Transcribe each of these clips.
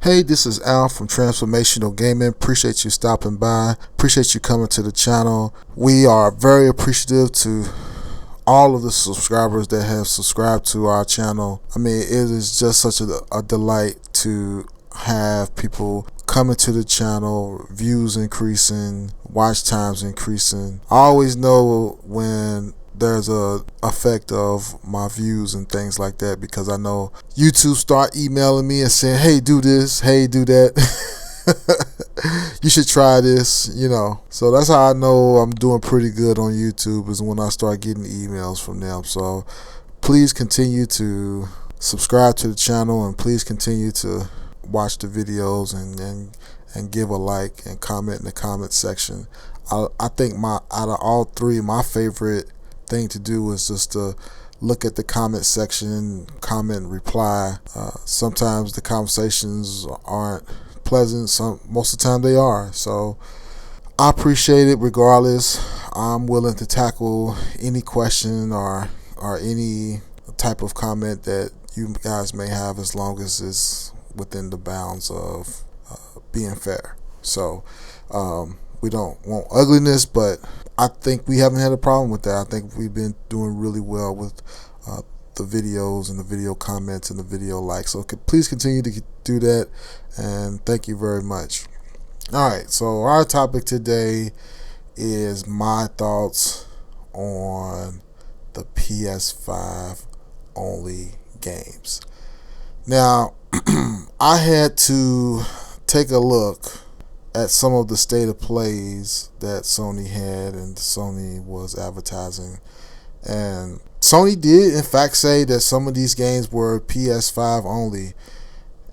Hey, this is Al from Transformational Gaming. Appreciate you stopping by. Appreciate you coming to the channel. We are very appreciative to all of the subscribers that have subscribed to our channel. I mean, it is just such a delight to have people coming to the channel, views increasing, watch times increasing. I always know when there's a effect of my views and things like that, because I know YouTube start emailing me and saying, hey, do this, hey, do that. You should try this, so that's how I know I'm doing pretty good on YouTube, is when I start getting emails from them. So please continue to subscribe to the channel, and please continue to watch the videos and give a like and comment in the comment section. I think out of all three, my favorite thing to do is just to look at the comment section, comment and reply. Sometimes the conversations aren't pleasant, most of the time they are, so I appreciate it regardless. I'm willing to tackle any question or any type of comment that you guys may have, as long as it's within the bounds of being fair. So we don't want ugliness, but I think we haven't had a problem with that. I think we've been doing really well with the videos and the video comments and the video likes. So please continue to do that, and thank you very much. All right, so our topic today is my thoughts on the PS5 only games. Now, I had to take a look at some of the state of plays that Sony had and Sony was advertising, and Sony did in fact say that some of these games were PS5 only.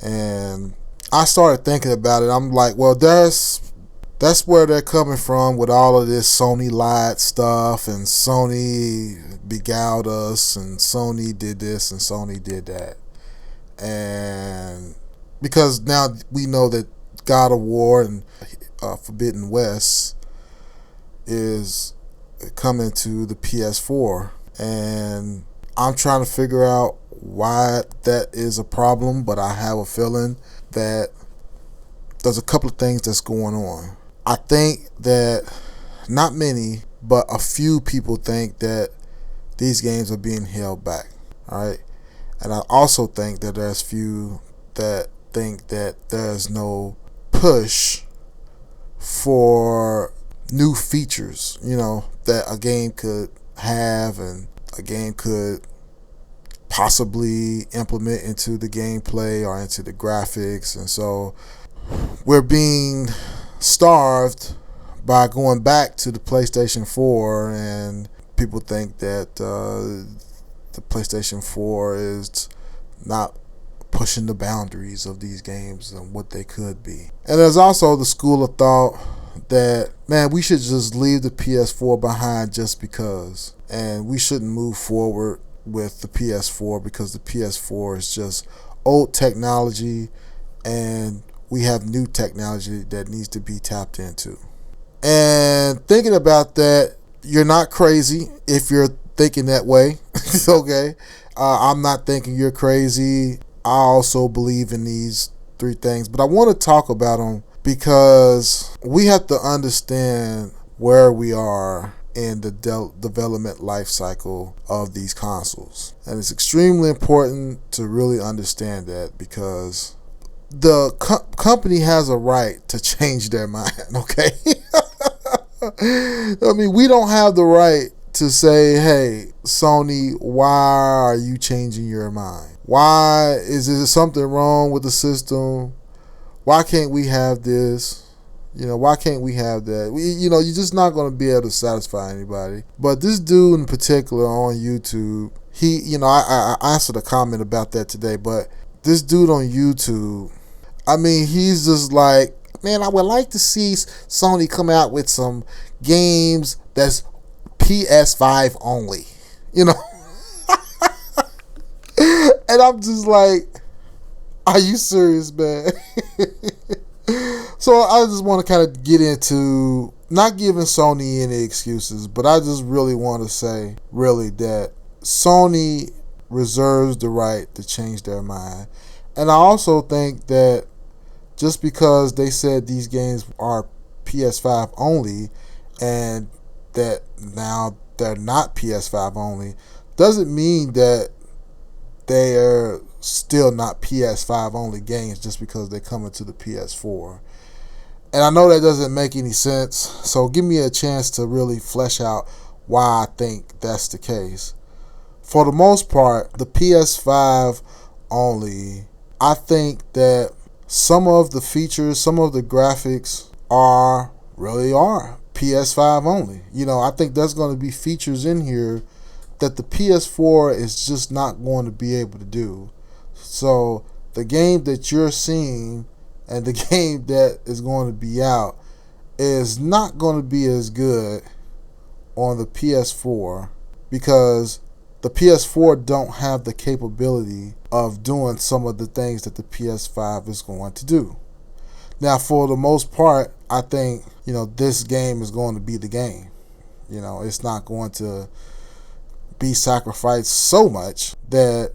And I started thinking about it. I'm like, well, that's where they're coming from with all of this Sony lied stuff, and Sony beguiled us, and Sony did this and Sony did that. And because now we know that God of War and Forbidden West is coming to the PS4, and I'm trying to figure out why that is a problem, but I have a feeling that there's a couple of things that's going on. I think that not many, but a few people think that these games are being held back, all right? And I also think that there's few that think that there's no push for new features, that a game could have and a game could possibly implement into the gameplay or into the graphics. And so we're being starved by going back to the PlayStation 4, and people think that the PlayStation 4 is not pushing the boundaries of these games and what they could be. And there's also the school of thought that, man, we should just leave the PS4 behind just because, and we shouldn't move forward with the PS4 because the PS4 is just old technology and we have new technology that needs to be tapped into. And thinking about that, you're not crazy if you're thinking that way. Okay, I'm not thinking you're crazy. I also believe in these three things, but I want to talk about them because we have to understand where we are in the development life cycle of these consoles. And it's extremely important to really understand that, because the company has a right to change their mind, okay? I mean, we don't have the right to say, hey, Sony, why are you changing your mind? Why is there something wrong with the system? Why can't we have this? Why can't we have that? You're just not going to be able to satisfy anybody. But this dude in particular on YouTube, I answered a comment about that today, but this dude on YouTube, I mean, he's just like, man, I would like to see Sony come out with some games that's PS5 only, And I'm just like, are you serious, man? So I just want to kind of get into not giving Sony any excuses, but I just really want to say, really, that Sony reserves the right to change their mind. And I also think that just because they said these games are PS5 only and that now they're not PS5 only doesn't mean that they are still not PS5 only games just because they come into the PS4. And I know that doesn't make any sense, so give me a chance to really flesh out why I think that's the case. For the most part, the PS5 only, I think that some of the features, some of the graphics really are PS5 only. I think there's going to be features in here that the PS4 is just not going to be able to do. So the game that you're seeing and the game that is going to be out is not going to be as good on the PS4 because the PS4 don't have the capability of doing some of the things that the PS5 is going to do. Now, for the most part, I think, this game is going to be the game. It's not going to be sacrificed so much that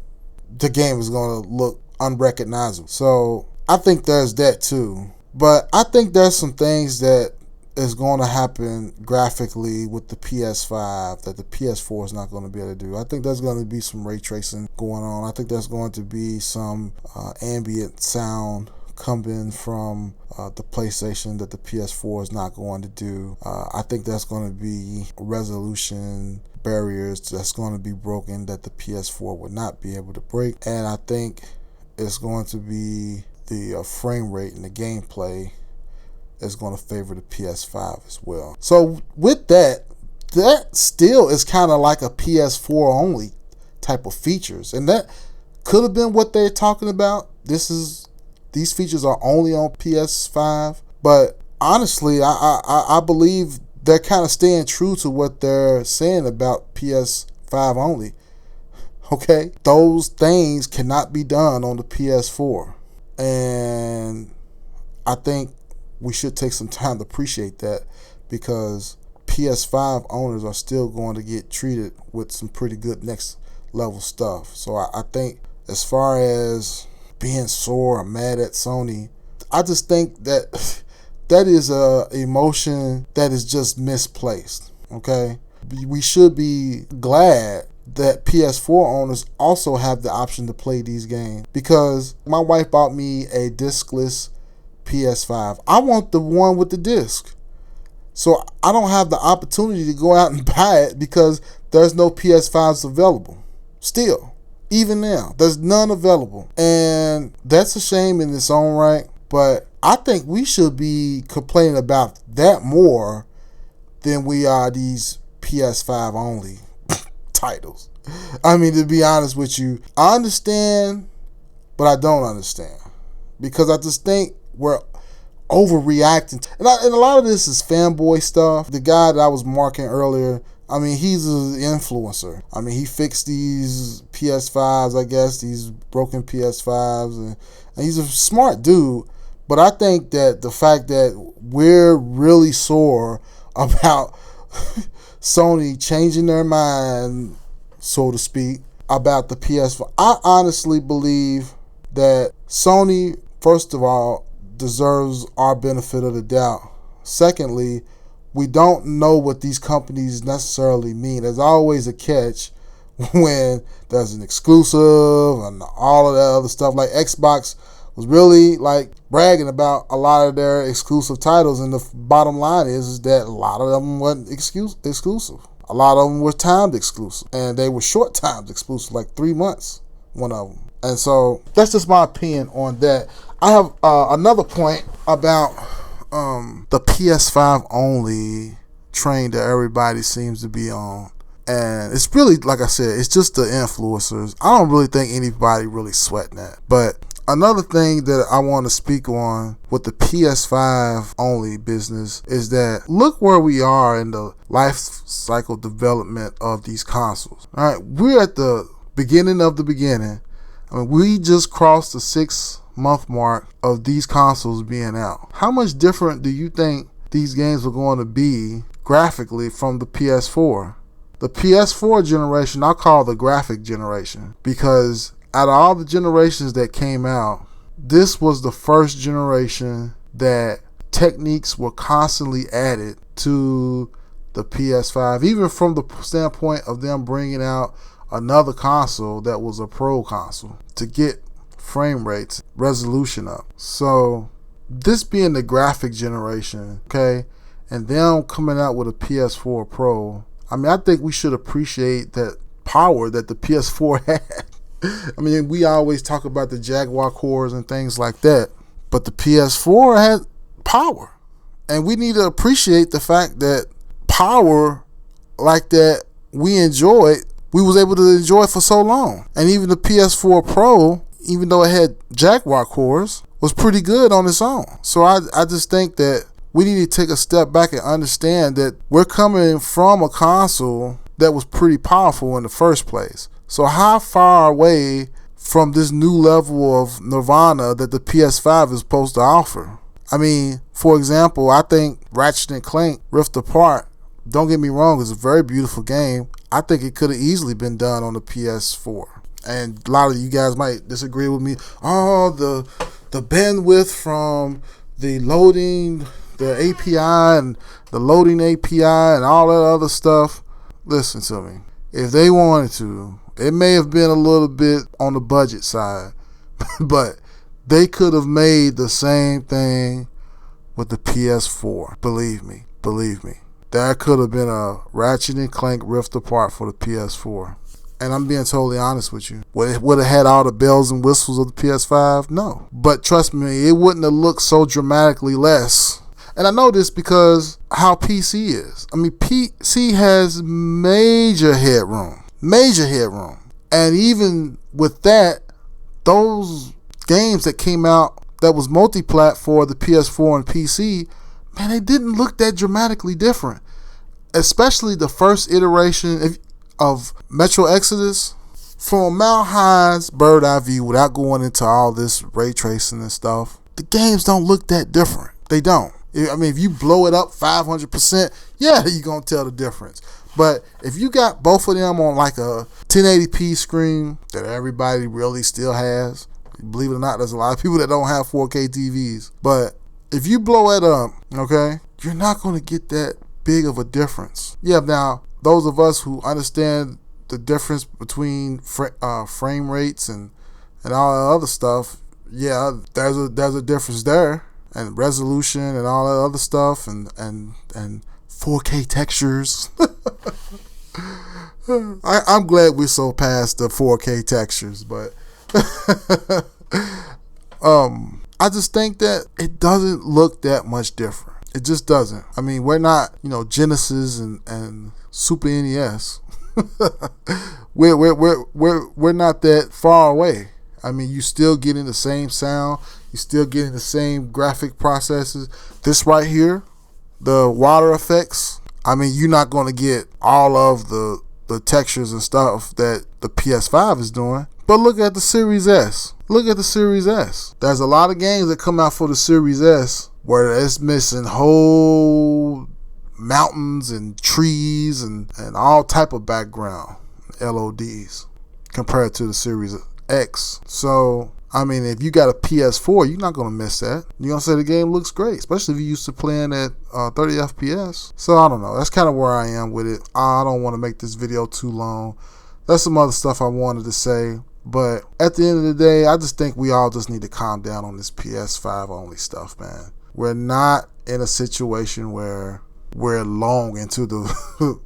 the game is going to look unrecognizable. So I think there's that too. But I think there's some things that is going to happen graphically with the PS5 that the PS4 is not going to be able to do. I think there's going to be some ray tracing going on. I think there's going to be some ambient sound coming from the PlayStation that the PS4 is not going to do. I think there's going to be resolution barriers that's going to be broken that the PS4 would not be able to break. And I think it's going to be the frame rate and the gameplay is going to favor the PS5 as well. So with that still is kind of like a PS4 only type of features. And that could have been what they're talking about. These features are only on PS5. But honestly, I believe they're kind of staying true to what they're saying about PS5 only. Okay? Those things cannot be done on the PS4. And I think we should take some time to appreciate that because PS5 owners are still going to get treated with some pretty good next level stuff. So I think as far as being sore or mad at Sony, I just think that that is a emotion that is just misplaced. Okay? We should be glad that PS4 owners also have the option to play these games because my wife bought me a discless PS5. I want the one with the disc. So I don't have the opportunity to go out and buy it because there's no PS5s available. Still, even now, there's none available. And that's a shame in its own right. But I think we should be complaining about that more than we are these PS5 only titles. I mean, to be honest with you, I understand, but I don't understand. Because I just think we're overreacting. And a lot of this is fanboy stuff. The guy that I was marking earlier, I mean, he's an influencer. I mean, he fixed these PS5s, I guess, these broken PS5s. And he's a smart dude. But I think that the fact that we're really sore about Sony changing their mind, so to speak, about the PS5, I honestly believe that Sony, first of all, deserves our benefit of the doubt. Secondly, we don't know what these companies necessarily mean. There's always a catch when there's an exclusive and all of that other stuff. Like Xbox was really like bragging about a lot of their exclusive titles, and the bottom line is that a lot of them weren't exclusive. A lot of them were timed exclusive, and they were short timed exclusive, like 3 months, one of them. And so that's just my opinion on that. I have another point about the PS5 only train that everybody seems to be on. And it's really, like I said, it's just the influencers. I don't really think anybody really sweating that. But another thing that I want to speak on with the PS5 only business is that look where we are in the life cycle development of these consoles. All right, we're at the beginning of the beginning. I mean, we just crossed the 6-month mark of these consoles being out. How much different do you think these games are going to be graphically from the PS4? The PS4 generation, I call the graphic generation, because out of all the generations that came out, this was the first generation that techniques were constantly added to the PS5, even from the standpoint of them bringing out another console that was a pro console to get frame rates, resolution up. So this being the graphic generation, okay, and them coming out with a PS4 Pro, I mean, I think we should appreciate that power that the PS4 had. I mean, we always talk about the Jaguar cores and things like that, but the PS4 had power. And we need to appreciate the fact that power like that we was able to enjoy for so long. And even the PS4 Pro, even though it had Jaguar cores, was pretty good on its own. So I just think that we need to take a step back and understand that we're coming from a console that was pretty powerful in the first place. So how far away from this new level of nirvana that the PS5 is supposed to offer? I mean, for example, I think Ratchet & Clank Rift Apart, don't get me wrong, it's a very beautiful game. I think it could have easily been done on the PS4. And a lot of you guys might disagree with me. Oh, the bandwidth from the loading, the API and the loading API and all that other stuff. Listen to me. If they wanted to, it may have been a little bit on the budget side, but they could have made the same thing with the PS4. Believe me. That could have been a Ratchet & Clank Rift Apart for the PS4. And I'm being totally honest with you. Would it had all the bells and whistles of the PS5? No. But trust me, it wouldn't have looked so dramatically less. And I know this because how PC is. I mean, PC has major headroom. And even with that, those games that came out that was multi-platform, the PS4 and PC, man, they didn't look that dramatically different. Especially the first iteration of Metro Exodus. From a Mount High's bird eye view, without going into all this ray tracing and stuff, the games don't look that different. They don't. I mean, if you blow it up 500%, yeah, you're going to tell the difference. But if you got both of them on like a 1080p screen that everybody really still has, believe it or not, there's a lot of people that don't have 4K TVs. But if you blow it up, okay, you're not going to get that big of a difference. Yeah, now, those of us who understand the difference between frame rates and all that other stuff, yeah, there's a difference there. And resolution and all that other stuff and 4K textures. I'm glad we're so past the 4K textures, but I just think that it doesn't look that much different. It just doesn't. I mean, we're not, Genesis and Super NES. we're not that far away. I mean, you still getting the same sound. You still getting the same graphic processes. This right here, the water effects, I mean, you're not going to get all of the textures and stuff that the PS5 is doing. But look at the Series S. There's a lot of games that come out for the Series S where it's missing whole mountains and trees and all type of background LODs compared to the Series X. So, I mean, if you got a PS4, you're not going to miss that. You're going to say the game looks great, especially if you're used to playing at 30 FPS. So, I don't know. That's kind of where I am with it. I don't want to make this video too long. There's some other stuff I wanted to say. But at the end of the day, I just think we all just need to calm down on this PS5 only stuff, man. We're not in a situation where we're long into the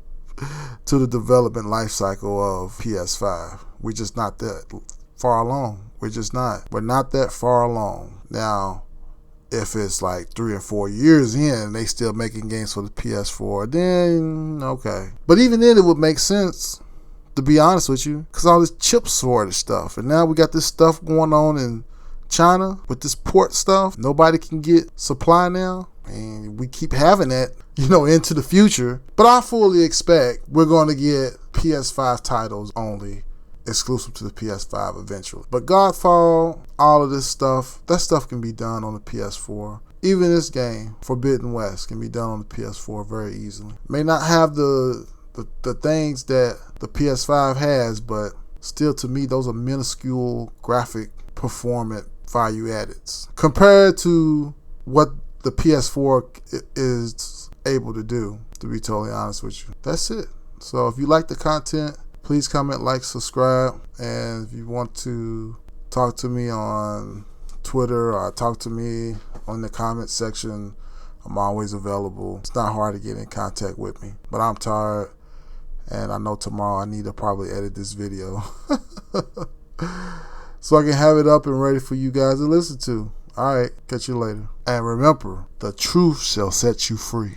to the development life cycle of PS5. We're just not that far along. We're not that far along. Now, if it's like 3 or 4 years in and they still making games for the PS4, then okay. But even then it would make sense, to be honest with you, because all this chip shortage stuff. And now we got this stuff going on in China with this port stuff. Nobody can get supply now. And we keep having that, into the future. But I fully expect we're going to get PS5 titles only exclusive to the PS5 eventually. But Godfall, all of this stuff, that stuff can be done on the PS4. Even this game, Forbidden West, can be done on the PS4 very easily. May not have the things that the PS5 has, but still, to me, those are minuscule graphic performance value added compared to what the PS4 is able to do, to be totally honest with you. That's it. So if you like the content, please comment, like, subscribe, and if you want to talk to me on Twitter or talk to me on the comment section, I'm always available. It's not hard to get in contact with me, but I'm tired, and I know tomorrow I need to probably edit this video so I can have it up and ready for you guys to listen to. All right, catch you later. And remember, the truth shall set you free.